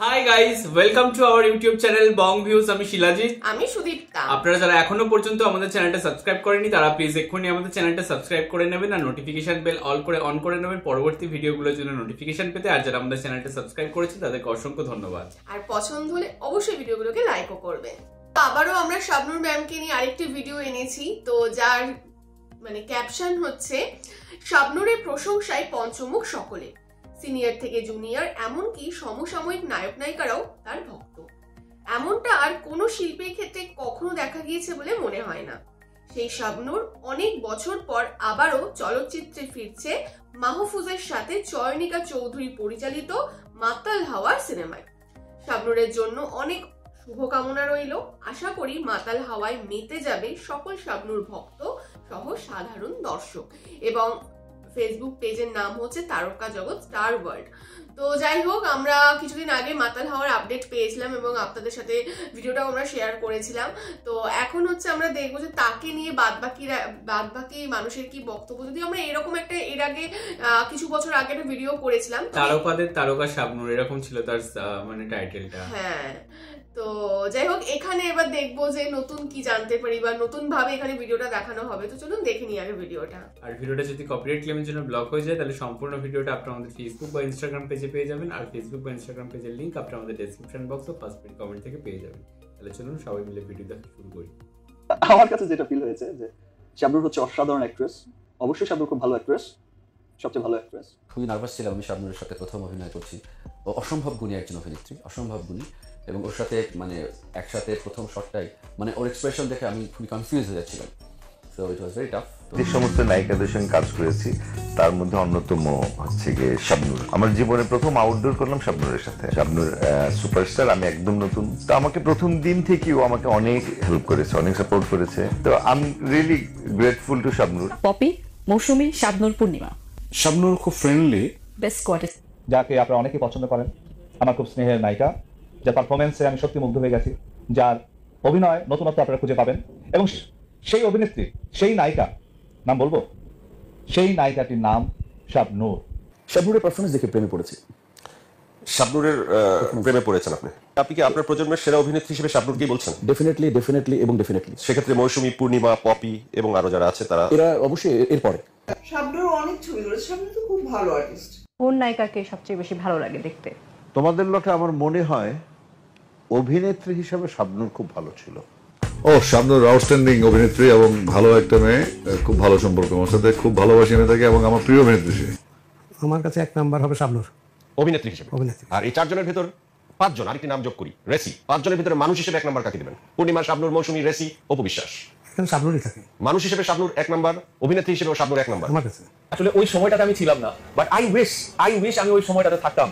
Hi guys, welcome to our YouTube channel Bong views. আমি শিলাজিৎ, আমি সুদীপ্তা। আপনারা যারা এখনো পর্যন্ত আমাদের চ্যানেলটা সাবস্ক্রাইব করেনি তারা প্লিজ এক্ষুনি আমাদের চ্যানেলটা সাবস্ক্রাইব করে নেবেন আর নোটিফিকেশন বেল অন করে নেবেন পরবর্তী ভিডিওগুলোর জন্য নোটিফিকেশন পেতে। আর যারা আমাদের চ্যানেলটা সাবস্ক্রাইব করেছে তাদেরকে অসংখ্য ধন্যবাদ। আর পছন্দ হলে অবশ্যই ভিডিওগুলোকে লাইকও করবেন। আবারও আমরা শাবনূর ম্যামকে নিয়ে আরেকটি ভিডিও এনেছি, তো যার ক্যাপশন হচ্ছে শাবনূরের প্রশংসায় পঞ্চমুখ সকলে, সিনিয়র থেকে জুনিয়র এমনকি সমসাময়িক নায়ক নায়িকারাও তার ভক্ত। এমনটা আর কোনো শিল্পীর ক্ষেত্রে কখনো দেখা গিয়েছে বলে মনে হয় না। সেই শাবনূর অনেক বছর পর আবারও চলচ্চিত্রে ফিরছে মাহফুজের সাথে চয়নিকা চৌধুরী পরিচালিত মাতাল হাওয়ার সিনেমায়। শাবনূরের জন্য অনেক শুভকামনা রইল। আশা করি মাতাল হাওয়ায় মেতে যাবে সকল শাবনূর ভক্ত সহ সাধারণ দর্শক। এবং ফেসবুক পেজের নাম হচ্ছে তারকা জগৎ স্টার ওয়ার্ল্ড। তো যাই হোক, আমরা কিছুদিন আগে মাতাল হাওয়ার আপডেট পেয়েছিলাম এবং আপনাদের সাথে ভিডিওটাও আমরা শেয়ার করেছিলাম। তো এখন হচ্ছে আমরা দেখবো যে তাকে নিয়ে বাদবাকি মানুষের কি বক্তব্য। যদি আমরা এরকম একটা এর আগে কিছু বছর আগে একটা ভিডিও করেছিলাম, তারকাদের তারকা শাবনূর এরকম ছিল তার টাইটেলটা। হ্যাঁ, তো যাই হোক, এখানে এবার দেখবো যে নতুন কি জানতে পারি বা নতুন ভাবে এখানে ভিডিওটা দেখানো হবে। তো চলুন দেখে নিই আগে ভিডিওটা। আর ভিডিওটা যদি কপিরাইট ক্লেমের জন্য ব্লক হয়ে যায় তাহলে সম্পূর্ণ ভিডিওটা আপনারা আমাদের ফেসবুক বা ইনস্টাগ্রাম পেজে পেয়ে যাবেন। আর ফেসবুক বা ইনস্টাগ্রাম পেজের লিংক আপনারা আমাদের ডেসক্রিপশন বক্স ও ফার্স্ট পিন কমেন্ট থেকে পেয়ে যাবেন। তাহলে চলুন সবাই মিলে ভিডিও দেখা শুরু করি। আমার কাছে যেটা ফিল হয়েছে যে শাবনূর হচ্ছে অসাধারণ অ্যাক্ট্রেস। অবশ্যই শাবনূর খুব ভালো অ্যাক্ট্রেস, সবচেয়ে ভালো অ্যাক্ট্রেস। খুবই নার্ভাস ছিলাম আমি শাবনূরের সাথে প্রথম অভিনয় করছি। ও অসম্ভব গুণী একজন অভিনেত্রী, অসম্ভব গুণী। এবং ওর সাথে একসাথে প্রথম শটটাই ওর এক্সপ্রেশন দেখে আমি খুবই কনফিউজ হয়ে যাচ্ছিলাম। So it was very tough. যে সমস্ত নায়িকাদের সঙ্গে কাজ করেছি তার মধ্যে অন্যতম হচ্ছে গিয়ে শাবনূর। আমার জীবনে প্রথম আউটডোর করলাম শাবনূরের সাথে। শাবনূর সুপারস্টার, আমি একদম নতুন। তো আমাকে প্রথম দিন থেকেই ও আমাকে অনেক হেল্প করেছে, অনেক সাপোর্ট করেছে। তো I am really grateful to Shabnur. Popy, Moushumi, Shabnur, Purnima. Shabnur খুব ফ্রেন্ডলি, বেস্ট কোয়ার্টিস্ট, যাকে আপনারা অনেকেই পছন্দ করেন। আমার খুব স্নেহের নায়িকা, যার পারফরমেন্সে আমি সত্যি মুগ্ধ হয়ে গেছি, যার অভিনয় নতুনত্ব আপনারা খুঁজে পাবেন। এবং সেই অভিনেত্রী, সেই নায়িকা নাম বলবো, সেই নায়িকাটির নাম শাবনূর। শাবনূরের পারফরমেন্স দেখে প্রেমে পড়েছি। শাবনূরের প্রেমে পড়েছেন আপনি? আপনি কি আপনার প্রজন্মের সেরা অভিনেত্রী হিসেবে শাবনূরকেই বলছেন? ডেফিনেটলি এবং ডেফিনেটলি। সেক্ষেত্রে মৌসুমী, পূর্ণিমা, পপি এবং আরো যারা আছে তারা এরা অবশ্যই এরপরে। শাবনূর অনেক ছবি করেছে, শাবনূর তো খুব ভালো আর্টিস্ট। কোন নায়িকাকে সবচেয়ে বেশি ভালো লাগে দেখতে? তোমাদের লোকে আমার মনে হয় অভিনেত্রী হিসাবে শাবনূর খুব ভালো ছিল। শাবনূর আউটস্ট্যান্ডিং অভিনেত্রী এবং ভালো একটা মেয়ে, খুব ভালো সম্পর্ক আমার সাথে, খুব ভালোবাসি মেয়েটাকে এবং আমার প্রিয় অভিনেত্রী সে। আমার কাছে এক নাম্বার হবে শাবনূর অভিনেত্রী হিসেবে। আর এই চারজনের ভেতর পাঁচজন, আরেকটি নাম যোগ করি, রেসি। পাঁচজনের ভিতরে মানুষ হিসেবে এক নাম্বার কাকে দিবেন? পূর্ণিমা, শাবনূর, মৌসুমী, রেসি, অপু বিশ্বাস। এখানে শাবনূরই থাকে। মানুষ হিসেবে শাবনূর এক নাম্বার, অভিনেত্রী হিসেবে শাবনূর এক নাম্বার আমার কাছে। আসলে ওই সময়টাতে আমি ছিলাম না, বাট আই উইশ আমি ওই সময়টাতে থাকতাম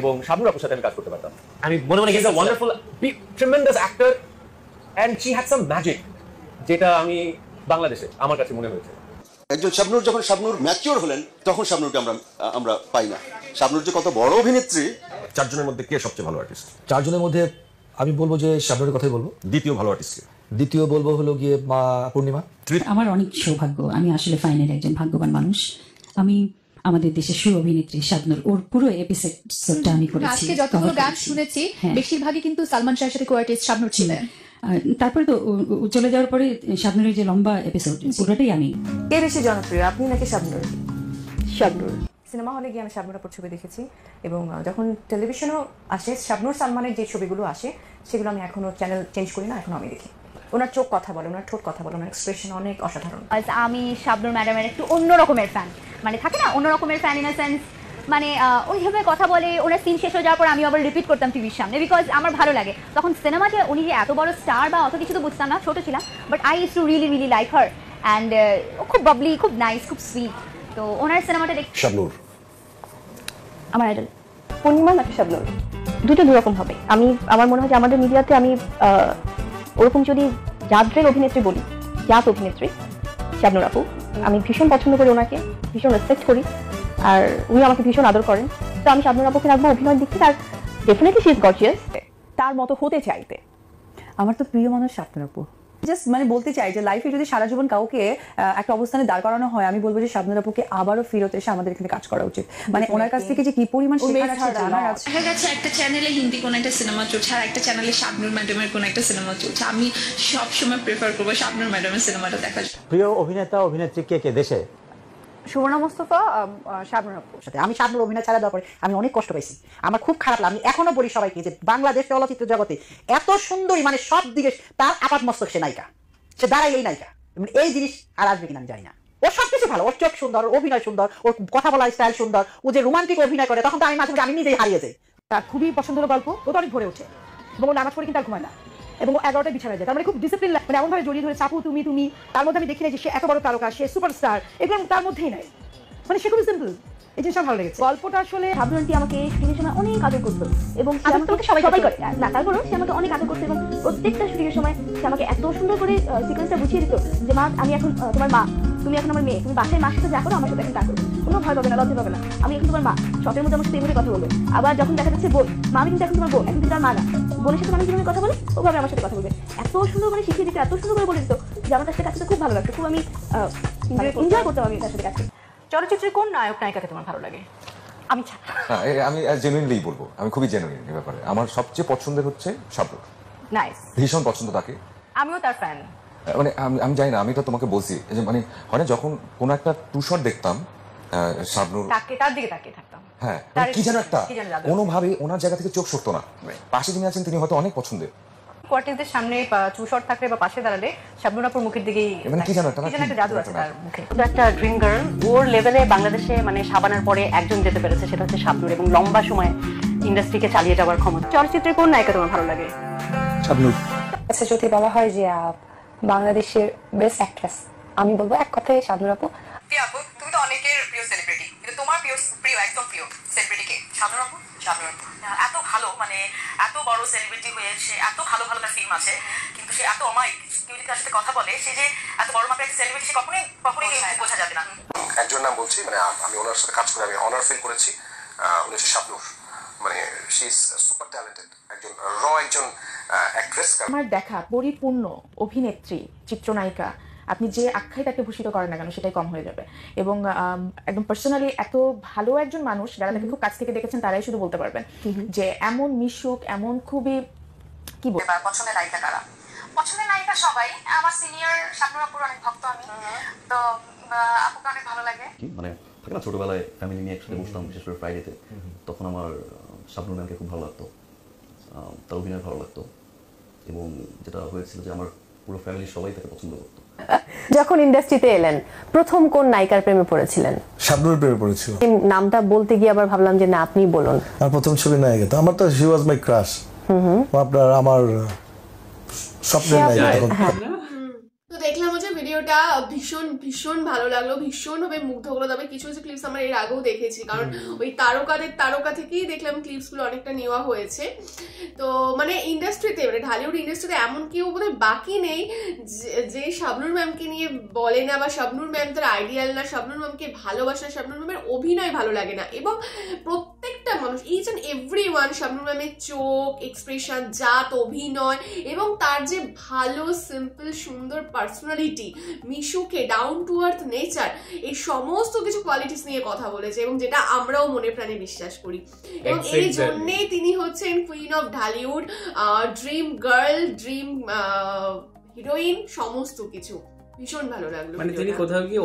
এবং শাবনূর আপুর সাথে আমি কাজ করতে পারতাম। আমি মনে he is a wonderful tremendous actor and she had some magic, যেটা আমি বাংলাদেশে আমার কাছে মনে হয়েছে। একজন শাবনূর, যখন শাবনূর ম্যাচিওর হলেন তখন শাবনূরকে আমরা পাই না। শাবনূর যে কত বড় অভিনেত্রী। চারজনের মধ্যে কে সবচেয়ে ভালো আর্টিস্ট? চারজনের মধ্যে আমি বলবো যে শাবনূরের কথাই বলবো। দ্বিতীয় ভালো আর্টিস্ট? দ্বিতীয় বলবো হলো গিয়ে পূর্ণিমা। আমার অনেক সৌভাগ্য, আমি আসলে ফাইনালি একজন ভাগ্যবান মানুষ। আমি আমাদের দেশের সুর অভিনেত্রী শাবনূর, ওর পুরো এপিসোডটা আমি করেছি। আজকে যতগুলো গান শুনেছি বেশিরভাগই কিন্তু সালমান শাহের সাথে কোয়ার্টিস্ট শাবনূর ছিলেন। তারপরে তো চলে যাওয়ার পরে শাবনূরের যে লম্বা এপিসোড পুরোটাই আমি। কে বেশি জনপ্রিয়, আপনি নাকি শাবনূর? শাবনূর। সিনেমা হলে গিয়ে আমি শাবনূর আপুর ছবি দেখেছি এবং যখন টেলিভিশনও আসে শাবনূর সালমানের যে ছবিগুলো আসে সেগুলো আমি এখনো চ্যানেল চেঞ্জ করি না, এখনো আমি দেখি। ওনার চোখ কথা বলে, ওনার ঠোঁট কথা বলে, ওনার এক্সপ্রেশন অনেক অসাধারণ। আমি শাবনূর ম্যাডামের একটু অন্য রকমের ফ্যান, থাকে না অন্য রকমের ফ্যান ইন আ সেন্স, ওইভাবে কথা বলে ওনার সিন শেষ হয়ে যাওয়ার পর আমি আবার রিপিট করতাম টিভির সামনে, বিকজ আমার ভালো লাগে। তখন সিনেমাতে উনি যে এত বড় স্টার বা অত কিছু তো বুঝতাম না, ছোটো ছিলাম, but I use to really like her and খুব বাবলি, খুব নাইস, খুব সুইট। তো ওনার সিনেমাটা শাবনূর আমার আইডল। পূর্ণিমা নাকি শাবনূর? দুটো দুরকম হবে। আমার মনে হয় যে আমাদের মিডিয়াতে আমি ওরকম যদি জাদ্রের অভিনেত্রী বলি, জাত অভিনেত্রী শাবনূর আপু। আমি ভীষণ পছন্দ করি ওনাকে, ভীষণ রেসপেক্ট করি, আর উনি আমাকে ভীষণ আদর করেন। তো আমি শাবনূর আপুকে রাখবো অভিনয় দিচ্ছি, তার ডেফিনেটলি শি ইজ গর্জিয়াস, তার মতো হতে চাইতে। আমার তো প্রিয় মানুষ শাবনূর আপু, জাস্ট মানে বলতে চাই যে লাইফে যদি সারা জীবন কাউকে একটা অবস্থানে দাঁড় করানো হয়, আমি বলবো যে শাবনূর আপুকে আবারও ফিরত এসে আমাদের এখানে কাজ করা উচিত। মানে ওনার কাছ থেকে যে কি পরিমাণ শেখার আছে, জানার আছে। দেখা গেছে একটা চ্যানেলে হিন্দি কোন একটা সিনেমা চলছে আর একটা চ্যানেলে শাবনূর ম্যাডামের কোন একটা সিনেমা চলছে, আমি সবসময় প্রেফার করবো শাবনূর ম্যাডামের সিনেমাটা দেখার। প্রিয় অভিনেতা অভিনেত্রী কে কে দেশে? সুবর্ণা মুস্তফা, শাবনূর আপুর সাথে। আমি শাবনূর অভিনয় ছাড়া দেওয়ার পরে আমি অনেক কষ্ট পাইছি, আমার খুব খারাপ লাগে। আমি এখনো বলি সবাইকে যে বাংলাদেশ চলচ্চিত্র জগতে এত সুন্দরী, মানে সব দিকে তার আপাত মস্তক সে নায়িকা, সে দাঁড়াই এই নায়িকা। এই জিনিস আর আসবে কিনা আমি জানি না। ওর সবকিছু ভালো, ওর চোখ সুন্দর, ওর অভিনয় সুন্দর, ওর কথা বলার স্টাইল সুন্দর, ও যে রোমান্টিক অভিনয় করে তখন তো আমি মাঝে মাঝে আমি নিজেই হারিয়ে যাই। তার খুবই পছন্দের গল্প, ও তো অনেক ভরে ওঠে এবং ও নামাজ পড়ে কিন্তু আর ঘুমায় না এবং ও 11টায় বিছানায় যায়। তার মানে খুব ডিসিপ্লিন, মানে এমনভাবে জড়িয়ে ধরে চাপু তুমি তুমি, তার মধ্যে আমি দেখি না যে সে এত বড় তারকা, সে সুপারস্টার, এগুলো তার মধ্যেই নাই। মানে সে খুবই সিম্পল, এই জিনিসটা ভালো লেগেছে। গল্পটা আসলে শাবনূর আন্টি আমাকে শুটিংয়ের সময় অনেক আদর করতো এবং সবাই করে না, তারপরেও সে আমাকে অনেক আদর করতো এবং প্রত্যেকটা শুটিংয়ের সময় সে আমাকে এত সুন্দর করে সিকোয়েন্সটা বুঝিয়ে দিত যে মা আমি এখন তোমার মা, তুমি এখন আমার মেয়ে, তুমি বাসায় মার সাথে যা করো আমার সাথে এখন তা করো, কোনো ভয় পাবে না, লজ্জা পাবে না, আমি এখন তোমার মা। শখের মধ্যে আমার সাথে এইভাবে কথা বলবে। আবার যখন দেখা যাচ্ছে বোন, মা আমি কিন্তু এখন তোমার বোন, এখন কিন্তু আমার মা না, বোনের সাথে আমি যেভাবে কথা বলি ওভাবে আমার সাথে কথা বলবে। এত সুন্দর মানে শিখিয়ে দিত, এত সুন্দর করে বলে দিত যে আমার তার সাথে কাজ করতে খুব ভালো লাগতো, খুব আমি এনজয় করতাম আমি তার সাথে কাজ করতে। চলচ্চিত্রের কোন নায়ক নায়িকাকে তোমার ভালো লাগে? আমি আমি জেনুইনলি বলবো, আমি খুবই জেনুইন এই ব্যাপারে। আমার সবচেয়ে পছন্দের হচ্ছে শাবনূর। নাইস, ভীষণ পছন্দ তাকে, আমিও তার ফ্যান। মানে আমি জানি না, আমি তো তোমাকে বলছি যে মানে হয় না, যখন কোনো একটা টু শট দেখতাম শাবনূর তার দিকে তাকিয়ে থাকতাম, হ্যাঁ কি যেন একটা কোনোভাবে ওনার জায়গা থেকে চোখ সরতো না। পাশে যিনি আছেন তিনি হয়তো অনেক পছন্দের, কোয়ার্টিসদের সামনে টু শট থাকলে বা পাশে দাঁড়ালে শাবনূর আপুর মুখের দিকেই মানে কি জানো একটা জাদু আছে তার মুখে। একটা ড্রিম গার্ল, ওর লেভেলে বাংলাদেশে মানে শাবানার পরে একজন যেতে পেরেছে, সেটা হচ্ছে শাবনূর, এবং লম্বা সময় ইন্ডাস্ট্রিকে চালিয়ে যাওয়ার ক্ষমতা। চলচ্চিত্রের কোন নায়িকা তোমার ভালো লাগে? শাবনূর। আচ্ছা, যদি বলা হয় যে বাংলাদেশের বেস্ট অ্যাক্ট্রেস, আমি বলবো এক কথায় শাবনূর আপু। আপু, তুমি তো অনেকের প্রিয় সেলিব্রিটি, কিন্তু তোমার প্রিয় একদম প্রিয় সেলিব্রিটি কে? শাবনূর আপু। শাবনূর আপু এত ভালো, মানে এত বড় সেলিব্রিটি হয়েছে, এত ভালো ভালো তার ফিল্ম আছে, কিন্তু সে এত অমায়িক, কেউ যদি তার সাথে কথা বলে সে যে এত বড় মাপের একটা সেলিব্রিটি, সে কখনোই বোঝা যাবে না। একজন নাম বলছি, মানে আমি ওনার সাথে কাজ করে আমি অনার ফিল করেছি, উনি হচ্ছে শাবনূর। মানে শি ইজ সুপার ট্যালেন্টেড, একজন একজন অ্যাক্ট্রেস। আমার দেখা পরিপূর্ণ অভিনেত্রী, চিত্রনায়িকা, আপনি যে আখ্যায় তাকে ভূষিত করেন না কেন সেটাই কম হয়ে যাবে। এবং একদম পার্সোনালি এত ভালো একজন মানুষ, যারা তাকে খুব কাছ থেকে দেখেছেন তারাই শুধু বলতে পারবেন যে এমন মিশুক, এমন খুবই কি বলবো। পছন্দের নায়িকা কারা? পছন্দের নায়িকা সবাই, আমার সিনিয়র শাবনূর আপুর অনেক ভক্ত আমি, তো আপুকে অনেক ভালো লাগে। মানে থাকে না, ছোটবেলায় ফ্যামিলি নিয়ে একসাথে বসতাম, বিশেষ করে ফ্রাইডেতে, তখন আমার শাবনূর ম্যামকে খুব ভালো লাগতো, তার অভিনয় ভালো লাগতো, এবং যেটা হয়েছিল যে আমার পুরো ফ্যামিলির সবাই তাকে পছন্দ করতো। যখন ইন্ডাস্ট্রিতে এলেন প্রথম কোন নায়িকার প্রেমে পড়েছিলেন? শাবনূরের প্রেমে পড়েছিল। নামটা বলতে গিয়ে আবার ভাবলাম যে না, আপনি বলুন। আর প্রথম ছবি নায়িকা তো আমার তো শি ওয়াজ মাই ক্রাশ, আপনার আমার স্বপ্নের নায়িকা। তো দেখলাম হচ্ছে ভিডিওটা ভীষণ ভীষণ ভালো লাগলো, ভীষণ ভাবে মুগ্ধ করলো। তবে কিছু কিছু ক্লিপস আমরা এর আগেও দেখেছি, কারণ ওই তারকা থেকেই দেখলাম ক্লিপসগুলো অনেকটা নেওয়া হয়েছে। তো মানে ইন্ডাস্ট্রিতে, মানে ঢালিউড ইন্ডাস্ট্রিতে এমন কেউ বোধহয় বাকি নেই যে শাবনূর ম্যামকে নিয়ে বলে না, বা শাবনূর ম্যাম তার আইডিয়াল না, শাবনূর ম্যামকে ভালোবাসে না, শাবনূর ম্যামের অভিনয় ভালো লাগে না। এবং প্রত্যেকটা মানুষ, ইচ অ্যান্ড এভরিওয়ান, শাবনূর ম্যামের চোখ, এক্সপ্রেশন, জাত, অভিনয় এবং তার যে ভালো সিম্পল সুন্দর পার্সোনালিটি, মিশুকে ডাউন টু আর্থ নেচার, এই সমস্ত কিছু কোয়ালিটিস নিয়ে কথা বলেছে, এবং যেটা আমরাও মনে প্রাণে বিশ্বাস করি। এবং এই জন্যেই তিনি হচ্ছেন queen of Dhallywood, dream girl, dream heroine, সমস্ত কিছু। ভীষণ ভালো লাগলো। মানে তিনি কোথাও গিয়ে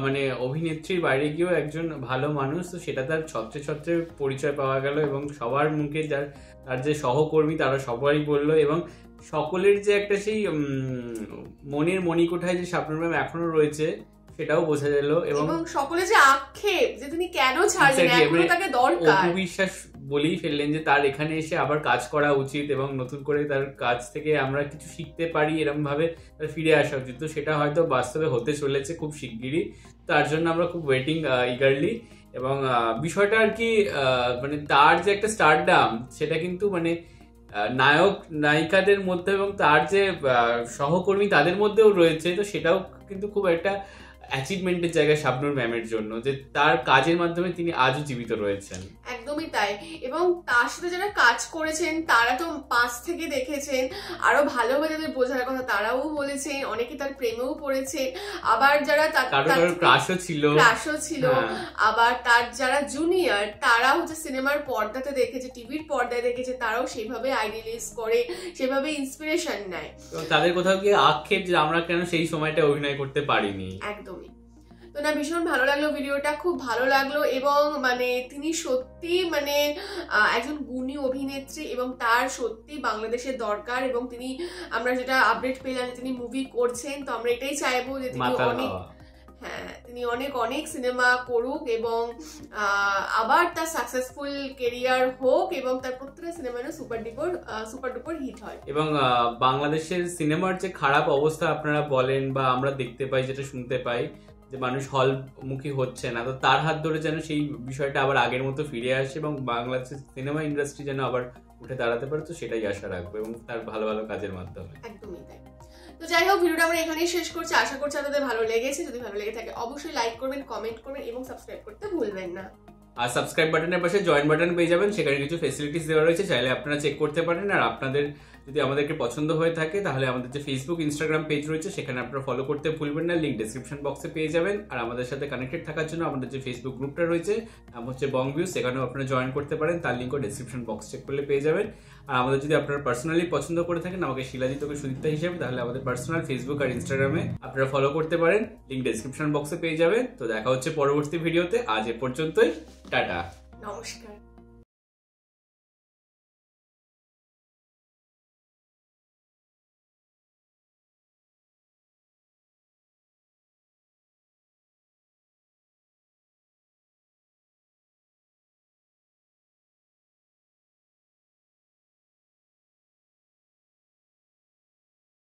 মানে অভিনেত্রীর বাইরে গিয়েও একজন ভালো মানুষ, তো সেটা তার ছত্রে ছত্রে পরিচয় পাওয়া গেল, এবং সবার মুখে তার যে সহকর্মী তারা সবাই বললো, এবং সকলের যে একটা সেই মনের মণিকোঠায় যে শাবনূর ম্যাম এখনো রয়েছে সেটাও বোঝা গেল। এবং সকলে যে আক্ষেপ যে তিনি কেন ছাড়লেন, এখনো তাকে দরকার, বিশ্বাস বলেই ফেললেন যে তার এখানে এসে আবার কাজ করা উচিত, এবং নতুন করে তার কাজ থেকে আমরা কিছু শিখতে পারি, এরকম ভাবে তার ফিরে আসা উচিত। তো সেটা হয়তো বাস্তবে হতে চলেছে খুব শিগগিরই, তার জন্য আমরা খুব ওয়েটিং ইগারলি। এবং বিষয়টা আর কি, মানে তার যে একটা স্টারডাম, সেটা কিন্তু মানে নায়ক নায়িকাদের মধ্যে এবং তার যে সহকর্মী তাদের মধ্যেও রয়েছে, তো সেটাও কিন্তু খুব একটা অ্যাচিভমেন্টের জায়গায় শাবনূর ম্যামের জন্য, যে তার কাজের মাধ্যমে তিনি আজও জীবিত রয়েছেন। একদমই তাই। এবং তার সাথে যারা কাজ করেছেন তারা তো পাশ থেকে দেখেছেন, আরো ভালোভাবে যাদের বোঝার কথা তারাও বলেছেন, অনেকে তার প্রেমেও পড়েছে, আবার যারা ক্রাশও ছিল, আবার তার যারা জুনিয়র তারা হচ্ছে সিনেমার পর্দাতে দেখেছে, টিভির পর্দায় দেখেছে, তারাও সেভাবে আইডিয়ালাইজ করে, সেভাবে ইন্সপিরেশন নেয়। তাদের কোথাও গিয়ে আক্ষেপ যে আমরা কেন সেই সময়টা অভিনয় করতে পারিনি। একদমই। তো না, ভীষণ ভালো লাগলো ভিডিওটা, খুব ভালো লাগলো। এবং মানে তিনি সত্যি মানে একজন গুণী অভিনেত্রী এবং তার সত্যি বাংলাদেশের দরকার। এবং তিনি, আমরা যেটা আপডেট পেলাম তিনি মুভি করছেন, তো আমরা এটাই চাইবো যে তিনি অনেক অনেক সিনেমা করুক এবং আবার তার সাকসেসফুল কেরিয়ার হোক এবং তার প্রত্যেকটা সিনেমা সুপার ডুপার হিট হয়। এবং বাংলাদেশের সিনেমার যে খারাপ অবস্থা আপনারা বলেন বা আমরা দেখতে পাই, যেটা শুনতে পাই যে মানুষ হলমুখী হচ্ছে না, তো তার হাত ধরে যেন সেই বিষয়টা আবার আগের মতো ফিরে আসে এবং বাংলাদেশের সিনেমা ইন্ডাস্ট্রি যেন আবার উঠে দাঁড়াতে পারে, তো সেটাই আশা রাখবো এবং তার ভালো ভালো কাজের মাধ্যমে। একদমই তাই। তো যাই হোক, ভিডিওটা আমরা এখানেই শেষ করছি। আশা করছি আপনাদের ভালো লেগেছে। যদি ভালো লেগে থাকে অবশ্যই লাইক করবেন, কমেন্ট করবেন এবং সাবস্ক্রাইব করতে ভুলবেন না। আর সাবস্ক্রাইব বাটনের পাশে জয়েন বাটন পেয়ে যাবেন, সেখানে কিছু ফেসিলিটিস দেওয়া রয়েছে, চাইলে আপনারা চেক করতে পারেন। আর আপনাদের যদি আমাদেরকে পছন্দ হয়ে থাকে তাহলে আমাদের যে ফেসবুক ইনস্টাগ্রাম পেজ রয়েছে সেখানে আপনারা ফলো করতে ভুলবেন না, লিঙ্ক ডেসক্রিপশন বক্সে পেয়ে যাবেন। আর আমাদের সাথে কানেক্টেড থাকার জন্য আমাদের যে ফেসবুক গ্রুপটা রয়েছে নাম হচ্ছে বং ভিউ, সেখানেও আপনারা জয়েন করতে পারেন, তার লিঙ্কও ডেসক্রিপশন বক্স চেক করলে পেয়ে যাবেন। আর আমাদের যদি আপনারা পার্সোনালি পছন্দ করে থাকেন আমাকে শিলাজিৎ ওকে সুদীপ্তা হিসেবে, তাহলে আমাদের পার্সোনাল ফেসবুক আর ইনস্টাগ্রামে আপনারা ফলো করতে পারেন, লিঙ্ক ডেসক্রিপশন বক্সে পেয়ে যাবেন। তো দেখা হচ্ছে পরবর্তী ভিডিওতে, আজ এ পর্যন্তই, টাটা, নমস্কার।